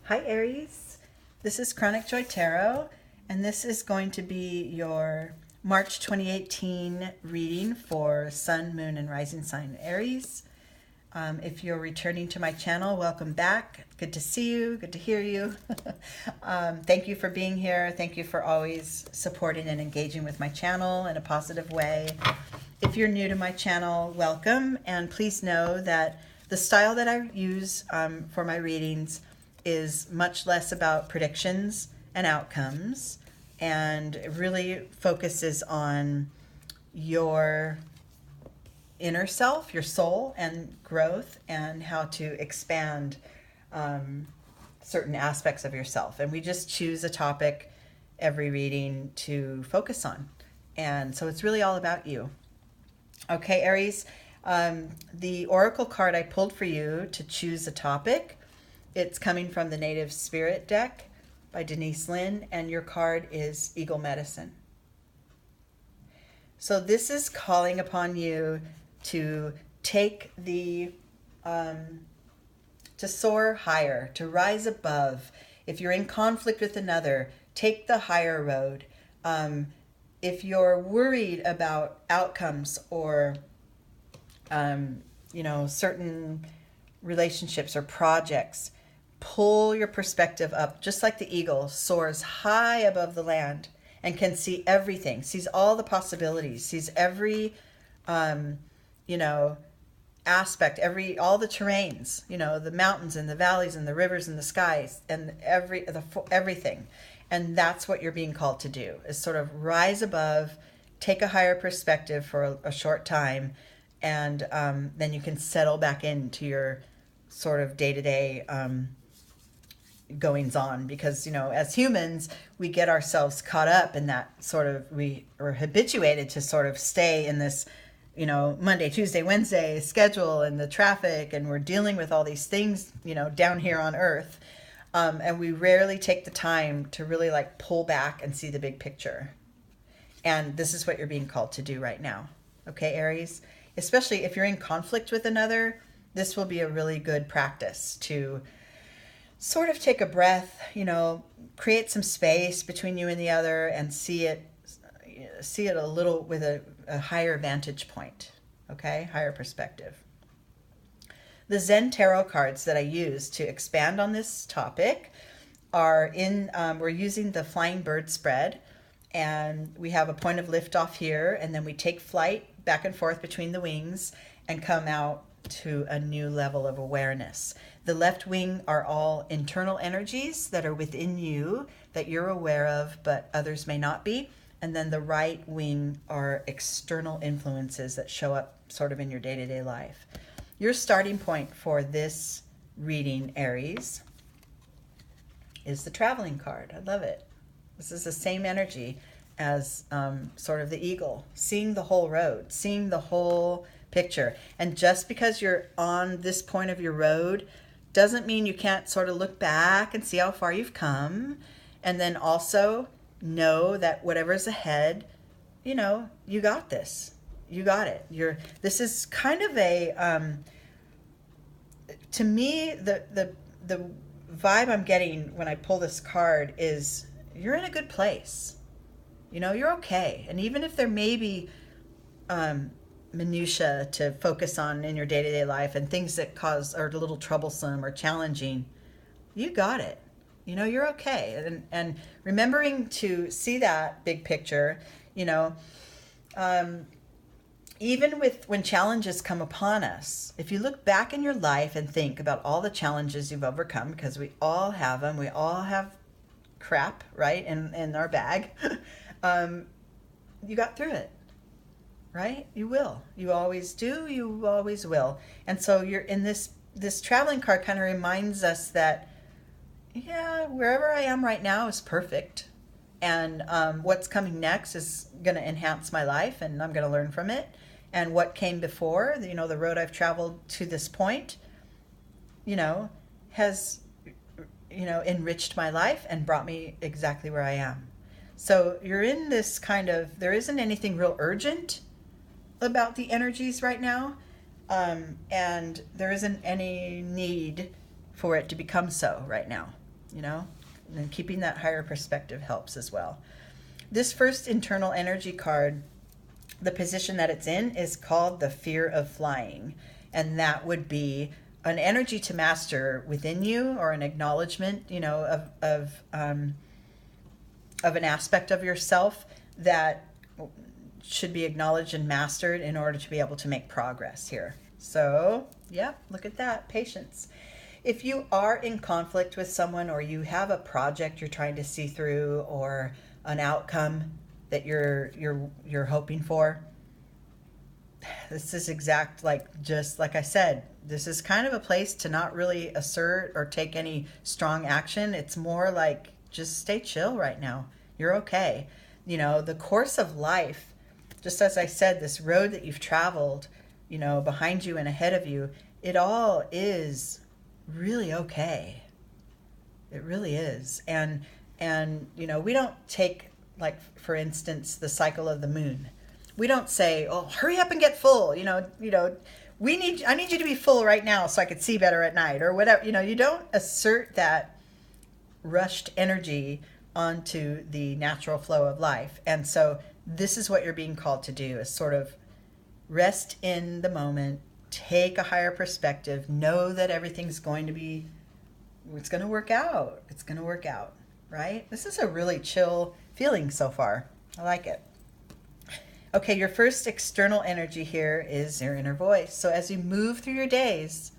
Hi Aries, this is Chronic Joy Tarot, and this is going to be your March 2018 reading for Sun, Moon, and Rising sign Aries. If you're returning to my channel, welcome back. Good to see you, good to hear you. Thank you for being here. Thank you for always supporting and engaging with my channel in a positive way. If you're new to my channel, welcome, and please know that the style that I use for my readings is much less about predictions and outcomes, and it really focuses on your inner self, your soul, and growth, and how to expand certain aspects of yourself. And we just choose a topic every reading to focus on. And so it's really all about you. Okay, Aries, the oracle card I pulled for you to choose a topic, it's coming from the Native Spirit deck by Denise Lynn, and your card is Eagle Medicine. So this is calling upon you to take to soar higher, to rise above. If you're in conflict with another, take the higher road. If you're worried about outcomes or, certain relationships or projects, pull your perspective up, just like the eagle soars high above the land and can see everything, sees all the possibilities, sees every, aspect, all the terrains, the mountains and the valleys and the rivers and the skies and everything. And that's what you're being called to do, is sort of rise above, take a higher perspective for a short time, and then you can settle back into your sort of day-to-day goings on, because as humans we get ourselves caught up in that sort of, we are habituated to sort of stay in this Monday, Tuesday, Wednesday schedule and the traffic, and we're dealing with all these things down here on earth, and we rarely take the time to really pull back and see the big picture. And this is what you're being called to do right now. Okay, Aries, especially if you're in conflict with another, this will be a really good practice to sort of take a breath, create some space between you and the other, and see it a little with a higher vantage point, okay? Higher perspective. The Zen Tarot cards that I use to expand on this topic are we're using the Flying Bird spread, and we have a point of liftoff here, and then we take flight back and forth between the wings and come out to a new level of awareness. The left wing are all internal energies that are within you that you're aware of, but others may not be. And then the right wing are external influences that show up sort of in your day-to-day life. Your starting point for this reading, Aries, is the traveling card. I love it. This is the same energy as sort of the eagle, seeing the whole road, seeing the whole picture. And just because you're on this point of your road doesn't mean you can't sort of look back and see how far you've come, and then also know that whatever's ahead, you got this. You got it. This is kind of a to me, the vibe I'm getting when I pull this card is you're in a good place. You're okay. And even if there may be minutia to focus on in your day-to-day life and things that are a little troublesome or challenging, you got it. You're okay. And remembering to see that big picture, even when challenges come upon us, if you look back in your life and think about all the challenges you've overcome, because we all have them, we all have crap, right, in our bag, you got through it. Right? You will. You always do. You always will. And so you're in this traveling card kind of reminds us that, wherever I am right now is perfect. And what's coming next is going to enhance my life, and I'm going to learn from it. And what came before, the road I've traveled to this point, has, enriched my life and brought me exactly where I am. So you're in this kind of, there isn't anything real urgent about the energies right now, and there isn't any need for it to become so right now. you know, and keeping that higher perspective helps as well. This first internal energy card, the position that it's in is called the fear of flying. And that would be an energy to master within you, or an acknowledgement, you know, of an aspect of yourself that should be acknowledged and mastered in order to be able to make progress here. So, yeah, look at that, patience. If you are in conflict with someone, or you have a project you're trying to see through, or an outcome that you're hoping for, this is just like I said, this is kind of a place to not really assert or take any strong action. It's more like, just stay chill right now. You're okay. You know, the course of life, just as I said, this road that you've traveled, you know, behind you and ahead of you, it all is really okay. It really is. And you know, we don't take, like, for instance, the cycle of the moon. We don't say, "Oh, hurry up and get full." I need you to be full right now so I could see better at night, or whatever. You know, you don't assert that rushed energy onto the natural flow of life. And so this is what you're being called to do, is sort of rest in the moment, take a higher perspective, know that everything's going to work out. It's going to work out, right? This is a really chill feeling so far. I like it. Okay, your first external energy here is your inner voice. So as you move through your days,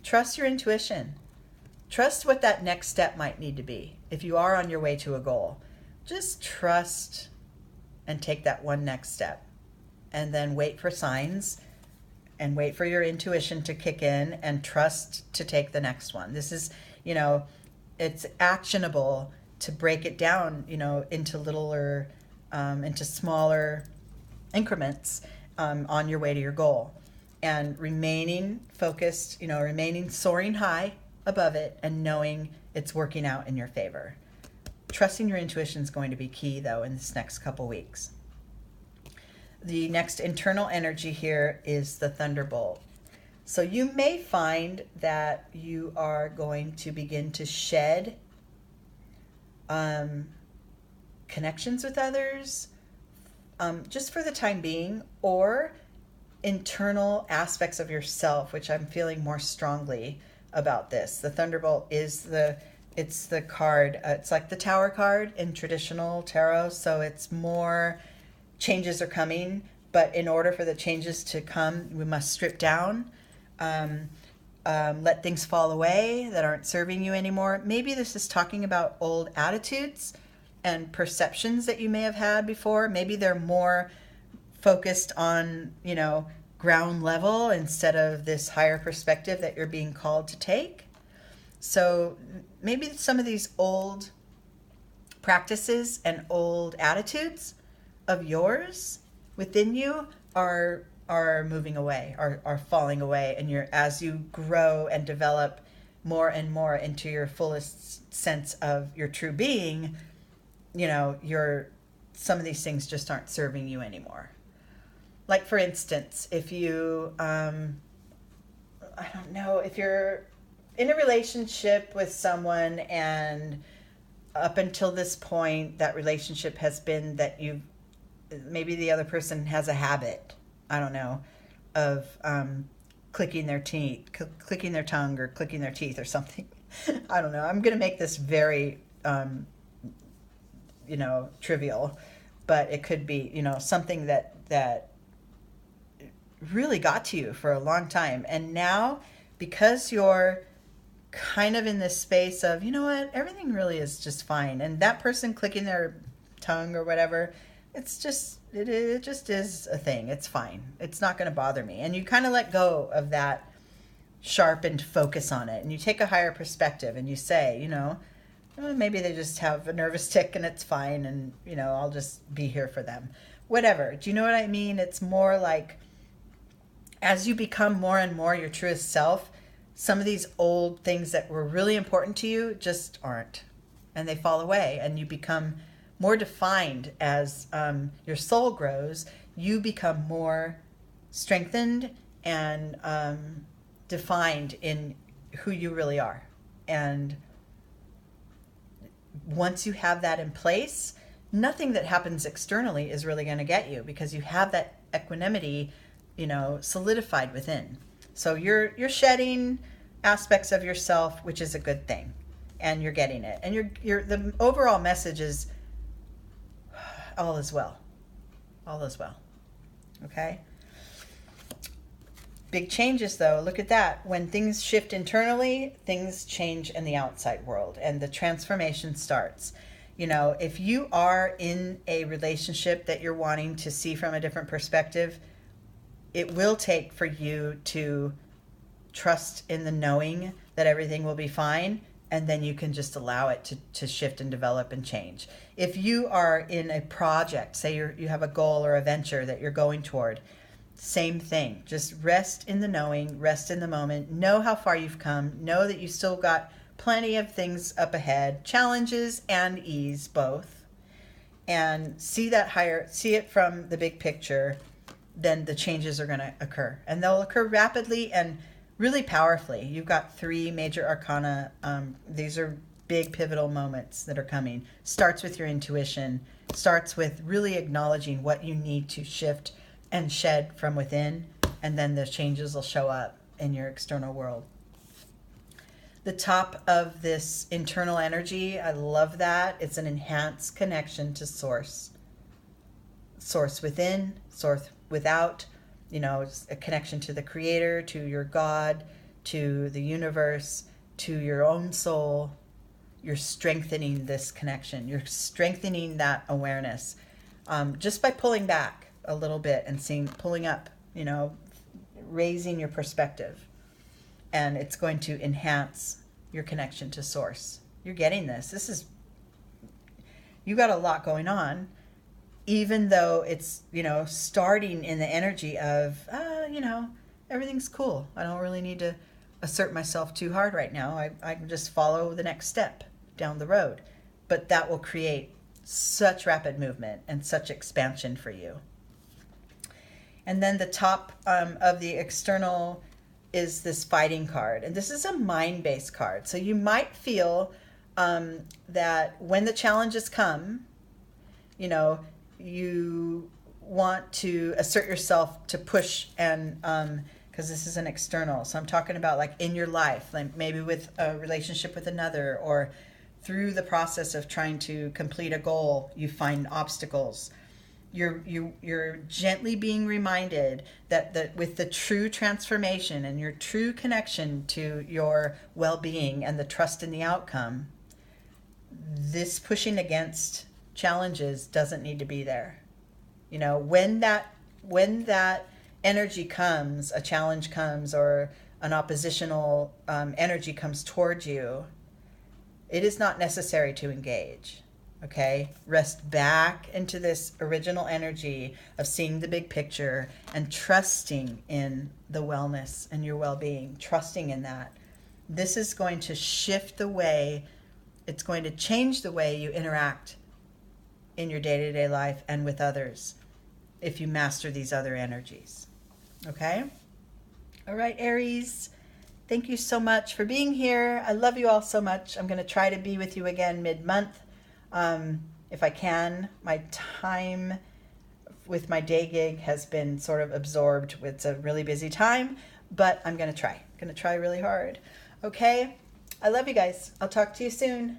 trust your intuition. Trust what that next step might need to be. If you are on your way to a goal, just trust and take that one next step. And then wait for signs, and wait for your intuition to kick in, and trust to take the next one. This is, you know, it's actionable to break it down, you know, into smaller increments on your way to your goal, and remaining focused, you know, remaining soaring high above it, and knowing it's working out in your favor. Trusting your intuition is going to be key, though, in this next couple weeks. The next internal energy here is the thunderbolt. So you may find that you are going to begin to shed connections with others, just for the time being, or internal aspects of yourself, which I'm feeling more strongly about this. The thunderbolt is the card. It's like the Tower card in traditional tarot. So it's more changes are coming, but in order for the changes to come, we must strip down, let things fall away that aren't serving you anymore. Maybe this is talking about old attitudes and perceptions that you may have had before. Maybe they're more focused on, you know, ground level instead of this higher perspective that you're being called to take. So maybe some of these old practices and old attitudes of yours within you are moving away, are falling away, and as you grow and develop more and more into your fullest sense of your true being, you know, some of these things just aren't serving you anymore. Like, for instance, if you I don't know, if you're in a relationship with someone, and up until this point that relationship has been that maybe the other person has a habit, I don't know, of clicking their tongue, or clicking their teeth or something. I don't know. I'm going to make this very, you know, trivial, but it could be, you know, something that really got to you for a long time. And now, because you're kind of in this space of, you know what, everything really is just fine, and that person clicking their tongue or whatever, it just is a thing. It's fine. It's not going to bother me. And you kind of let go of that sharpened focus on it, and you take a higher perspective, and you say, you know, maybe they just have a nervous tick and it's fine, and, you know, I'll just be here for them. Whatever. Do you know what I mean? It's more like, as you become more and more your truest self, some of these old things that were really important to you just aren't, and they fall away, and you become more defined as your soul grows. You become more strengthened and defined in who you really are. And once you have that in place, nothing that happens externally is really going to get you, because you have that equanimity, solidified within. So you're shedding aspects of yourself, which is a good thing, and you're getting it. And you're the overall message is all is well. All is well. Okay? Big changes, though. Look at that. When things shift internally, things change in the outside world, and the transformation starts. If you are in a relationship that you're wanting to see from a different perspective, it will take for you to trust in the knowing that everything will be fine, and then you can just allow it to shift and develop and change. If you are in a project, say you have a goal or a venture that you're going toward, same thing. Just rest in the knowing, rest in the moment, know how far you've come, know that you still got plenty of things up ahead, challenges and ease both, and see it from the big picture. Then the changes are going to occur, and they'll occur rapidly and really powerfully. You've got 3 major arcana. These are big pivotal moments that are coming. Starts with your intuition, starts with really acknowledging what you need to shift and shed from within, and then the changes will show up in your external world. The top of this internal energy, I love that. It's an enhanced connection to source. Source within, source without, it's a connection to the creator, to your God, to the universe, to your own soul. You're strengthening this connection. You're strengthening that awareness just by pulling back a little bit and pulling up, raising your perspective. And it's going to enhance your connection to source. You're getting this. You got a lot going on, even though it's, starting in the energy of, everything's cool. I don't really need to assert myself too hard right now. I can just follow the next step down the road. But that will create such rapid movement and such expansion for you. And then the top of the external is this fighting card. And this is a mind-based card. So you might feel that when the challenges come, you want to assert yourself to push, and because this is an external. So I'm talking about like in your life, like maybe with a relationship with another, or through the process of trying to complete a goal, you find obstacles. You're gently being reminded that with the true transformation and your true connection to your well-being and the trust in the outcome, this pushing against challenges doesn't need to be there. When that energy comes, a challenge comes, or an oppositional energy comes towards you, it is not necessary to engage. Okay, rest back into this original energy of seeing the big picture and trusting in the wellness and your well-being, trusting in that. This is going to shift the way, it's going to change the way you interact in your day-to-day life and with others if you master these other energies. Okay? All right, Aries, thank you so much for being here. I love you all so much. I'm going to try to be with you again mid-month. If I can. My time with my day gig has been sort of absorbed. It's a really busy time, but I'm going to try really hard. Okay. I love you guys. I'll talk to you soon.